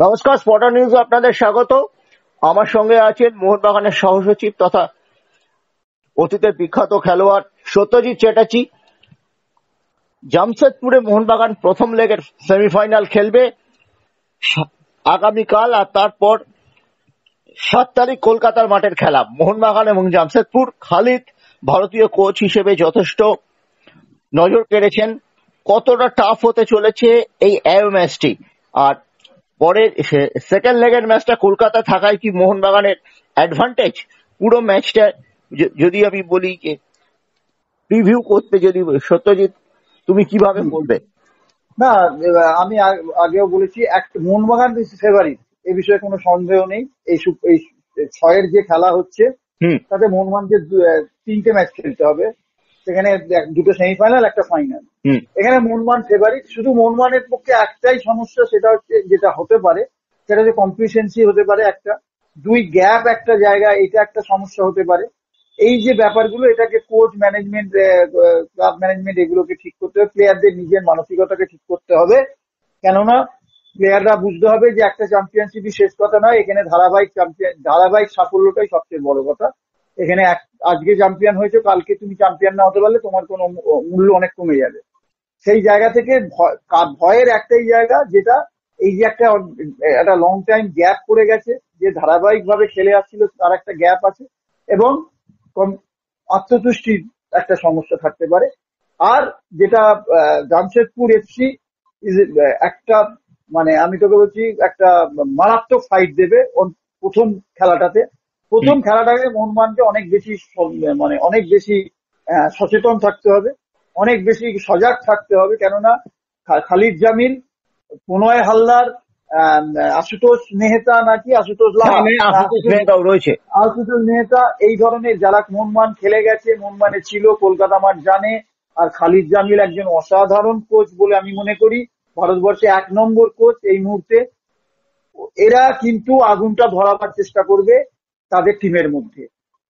নমস্কার, spotter news আপনাদের স্বাগত। আমার সঙ্গে আছেন মোহনবাগানের সহসচিব তথা অতীতের বিখ্যাত খেলোয়াড় সত্যজিৎ চ্যাটার্জি। জামশেদপুরে মোহনবাগান প্রথম লেগের সেমিফাইনাল খেলবে আগামীকাল, আর তারপর 7 তারিখ কলকাতার মাঠের খেলা মোহনবাগান এবং জামশেদপুর। খালিদ ভারতীয় কোচ হিসেবে যথেষ্ট নজর কেড়েছেন। কতটা টাফ হতে চলেছে এই ম্যাচটি, আর পরে সেকেন্ড লেগের ম্যাচটা কলকাতা থাকায় কি মোহনবাগানের অ্যাডভান্টেজ? পুরো ম্যাচটা যদি আমি বলি যে রিভিউ করতে, যদি সত্যজিৎ তুমি কিভাবে বলবে? না, আমি আগেও বলেছি মোহনবাগান ফেভারিট, এই বিষয়ে কোনো সন্দেহ নেই। এই 6-এর যে খেলা হচ্ছে তাতে মোহনবাগানকে 3টে ম্যাচ খেলতে হবে। সেখানে 2টো সেমিফাইনাল, একটা ফাইনাল। এখানে মোহনবাগান ফেভারিট। শুধু মোহনবাগানের পক্ষে একটাই সমস্যা, সেটা হচ্ছে যেটা হতে পারে সেটা হচ্ছে কমপ্লিসেন্সি হতে পারে একটা, 2 গ্যাপ একটা জায়গা, এটা একটা সমস্যা হতে পারে। এই যে ব্যাপারগুলো, এটাকে কোচ ম্যানেজমেন্ট, ক্লাব ম্যানেজমেন্ট এগুলোকে ঠিক করতে হবে। প্লেয়ারদের নিজের মানসিকতাকে ঠিক করতে হবে, কেননা প্লেয়াররা বুঝতে হবে যে একটা চ্যাম্পিয়নশিপই শেষ কথা নয়। এখানে ধারাবাহিক সাফল্যটাই সবচেয়ে বড় কথা। এখানে আজকে চ্যাম্পিয়ন হয়েছে, কালকে তুমি চ্যাম্পিয়ন না হতে পারলে তোমার কোনো মূল্য অনেক কমে যাবে। সেই জায়গা থেকে ভয়ের একটাই জায়গা, যেটা এই যে একটা লং টাইম গ্যাপ পড়ে গেছে, যে ধারাবাহিক ভাবে খেলে আসছিল তার একটা গ্যাপ আছে, এবং আত্মতুষ্টির একটা সমস্যা থাকতে পারে। আর যেটা জামশেদপুর এফসি একটা, মানে আমি তোকে বলছি, একটা মারাত্মক ফাইট দেবে প্রথম খেলাটাতে। প্রথম খেলাটাকে মোহনবাগানকে অনেক বেশি সচেতন থাকতে হবে, অনেক বেশি সজাগ থাকতে হবে। কেননা খালিদ জামিল, প্রণয় হালদার, আশুতোষ মেহতা আশুতোষ রয়েছে, আশুতোষ মেহতা, এই ধরনের যারা মোহনবাগান খেলে গেছে, মোহনবাগানে ছিল, কলকাতা মাঠ জানে। আর খালিদ জামিল একজন অসাধারণ কোচ বলে আমি মনে করি, ভারতবর্ষে 1 নম্বর কোচ এই মুহূর্তে। এরা কিন্তু আগুনটা ধরাবার চেষ্টা করবে তাদের টিমের মধ্যে,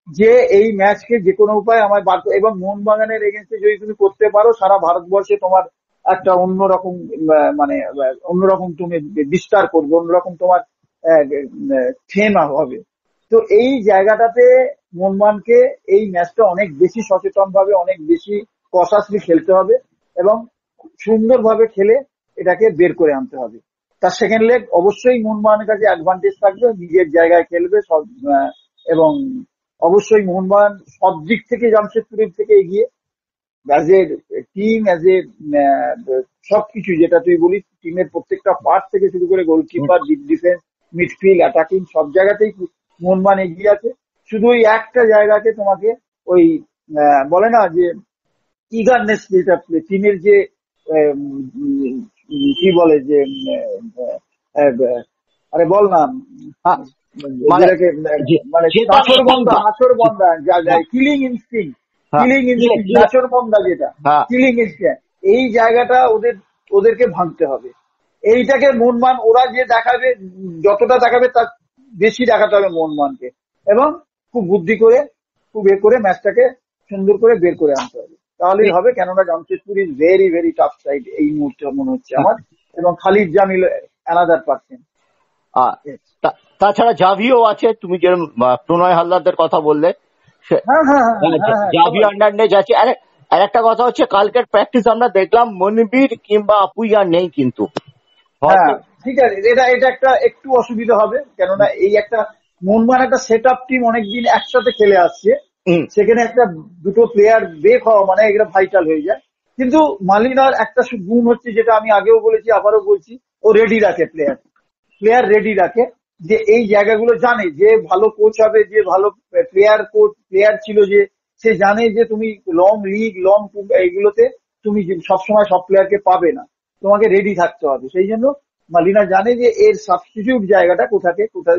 যে এই ম্যাচকে যে কোনো উপায় আমার এবং মোহনবাগানের এগেন্স্টে যদি তুমি করতে পারো, সারা ভারতবর্ষে তোমার একটা অন্যরকম, মানে অন্যরকম তুমি বিস্তার করবে, অন্যরকম তোমার ফেম হবে। তো এই জায়গাটাতে মোহনবাগানকে এই ম্যাচটা অনেক বেশি সচেতন ভাবে, অনেক বেশি কশাসলি খেলতে হবে, এবং সুন্দরভাবে খেলে এটাকে বের করে আনতে হবে। তার সেকেন্ড লেগ অবশ্যই মোহনবাগানের কাছে অ্যাডভান্টেজ থাকবে, নিজের জায়গায় খেলবে সব, এবং অবশ্যই মোহনবাগান সব দিক থেকে জামশেদপুরের থেকে এগিয়ে, as a team, as a সবকিছু যেটা তুই বলিস, টিমের প্রত্যেকটা পার্ট থেকে শুরু করে গোলকিপার, ডিফেন্স, মিডফিল্ড, অ্যাটাকিং, সব জায়গাতেই মোহনবাগান এগিয়ে আছে। শুধু ওই একটা জায়গাকে তোমাকে ওই বলে না যে ইগারনেস, যেটা টিমের যে কি বলে যে আরে বল না, মানে কিলিং ইনস্টিংক্ট, নাচরবন্দা, যেটা কিলিং ইনস্টিংক্ট, এই জায়গাটা ওদেরকে ভাঙতে হবে। এইটাকে মোহনবাগান, ওরা যে দেখাবে, যতটা দেখাবে তার বেশি দেখাতে হবে মোহনবাগানকে, এবং খুব বুদ্ধি করে, খুব করে ম্যাচটাকে সুন্দর করে বের করে আনতে হবে, তাহলেই হবে। কেননা Jamshedpur is very very tough side এই মুহূর্তে মনে হচ্ছে আমার, এবং খালিদ জামিল অ্যানাদার পার্সেন। তাছাড়া জাভিও আছে, তুমি যে প্রণয় হালদারদের কথা বললে, জাভি আন্ডারনেজ আছে। আর একটা কথা হচ্ছে, কালকের প্র্যাকটিস আমরা দেখলাম, মনবীর কিংবা আপুইয়া নেই কিন্তু। ঠিক আছে, এটা একটা একটু অসুবিধা হবে, কেননা এই একটা মোহনবাগান একটা সেট আপ টিম, অনেকদিন একসাথে খেলে আসছে, সেখানে একটা দুটো প্লেয়ার ব্রেক হওয়া মানে এটা ভাইটাল হয়ে যায়। কিন্তু মালিনার একটা গুণ হচ্ছে, যেটা আমি আগেও বলেছি, আবারও বলছি, ও রেডি রাখে প্লেয়ার রেডি রাখে, যে এই জায়গাগুলো জানে, যে ভালো কোচ হবে, যে ভালো প্লেয়ার ছিল, যে সে জানে যে তুমি লং লিগ, লং এইগুলোতে তুমি সবসময় সব প্লেয়ারকে পাবে না, তোমাকে রেডি থাকতে হবে। সেই জন্য মালিনা জানে যে এর সাবস্টিটিউট জায়গাটা কোথায়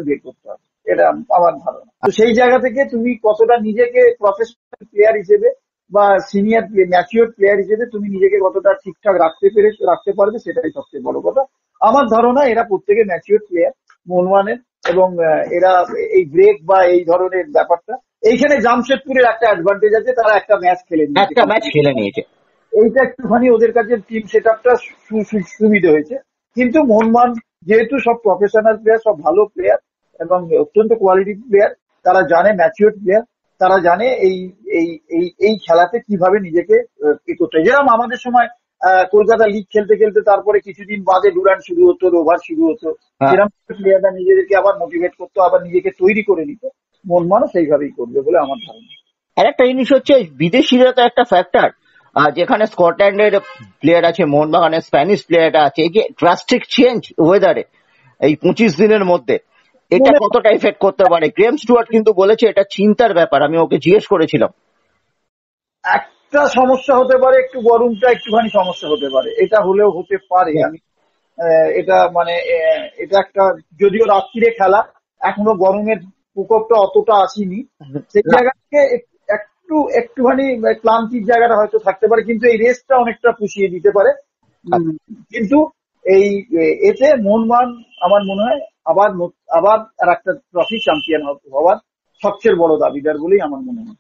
বের করতে হবে, এটা আমার ধারণা। তো সেই জায়গা থেকে তুমি কতটা নিজেকে প্রফেশনাল প্লেয়ার হিসেবে বা সিনিয়র ম্যাচিওর প্লেয়ার হিসেবে তুমি নিজেকে কতটা ঠিকঠাক রাখতে পারবে, সেটাই সবচেয়ে বড় কথা। আমার ধারণা এরা প্রত্যেকে ম্যাচিওর প্লেয়ার মোহনবাগানের, এবং এরা এই ব্রেক বা এই ধরনের ব্যাপারটা, এইখানে জামশেদপুরের একটা অ্যাডভান্টেজ আছে, তারা একটা ম্যাচ খেলে নিয়েছে, এইটা একটুখানি ওদের কাছে টিম সেট আপটা সুবিধা হয়েছে। কিন্তু মোহনবাগান যেহেতু সব প্রফেশনাল প্লেয়ার, সব ভালো প্লেয়ার এবং অত্যন্ত কোয়ালিটি প্লেয়ার, তারা জানে, ম্যাচিওর প্লেয়ার, তারা জানে এই এই এই এই খেলাতে কিভাবে নিজেকে ই করতে হয়। যেরকম আমাদের সময় কলকাতা লিগ খেলতে খেলতে তারপরে কিছুদিন বাদে ডুরান্ট শুরু হতো, রোভার শুরু হতো, হ্যাঁ, সেরকম প্লেয়াররা নিজেদেরকে আবার মোটিভেট করতো, আবার নিজেকে তৈরি করে নিত। মোহনবাগানও সেইভাবেই করবে বলে আমার ধারণা। আর একটা জিনিস হচ্ছে বিদেশিরা তো একটা ফ্যাক্টর, যেখানে স্কটল্যান্ডের প্লেয়ার আছে, মোহনবাগানের স্প্যানিশ প্লেয়ার আছে, এই যে ড্রাস্টিক চেঞ্জ ওয়েদারে এই 25 দিনের মধ্যে, এটা মনে কতটা এফেক্ট করতে পারে? গ্রেম স্টুয়ার্ট কিন্তু বলেছে এটা চিন্তার ব্যাপার, আমি ওকে জিজ্ঞেস করেছিলাম। একটা সমস্যা হতে পারে, একটু গরমটা একটুখানি সমস্যা হতে পারে, এটা হলেও হতে পারে। হ্যাঁ, আমি এটা মানে এটা একটা, যদিও রাত্রিরে খেলা, এখনো গরমের প্রকোপটা অতটা আসেনি, সেই না, জায়গা থেকে একটুখানি ক্লান্তির জায়গাটা হয়তো থাকতে পারে, কিন্তু এই রেসটা অনেকটা পুষিয়ে দিতে পারে। কিন্তু এই এতে মোহনবাগান আমার মনে হয় আবার আবার আর একটা ট্রফি চ্যাম্পিয়ন হওয়ার সবচেয়ে বড় দাবিদার বলেই আমার মনে হয়।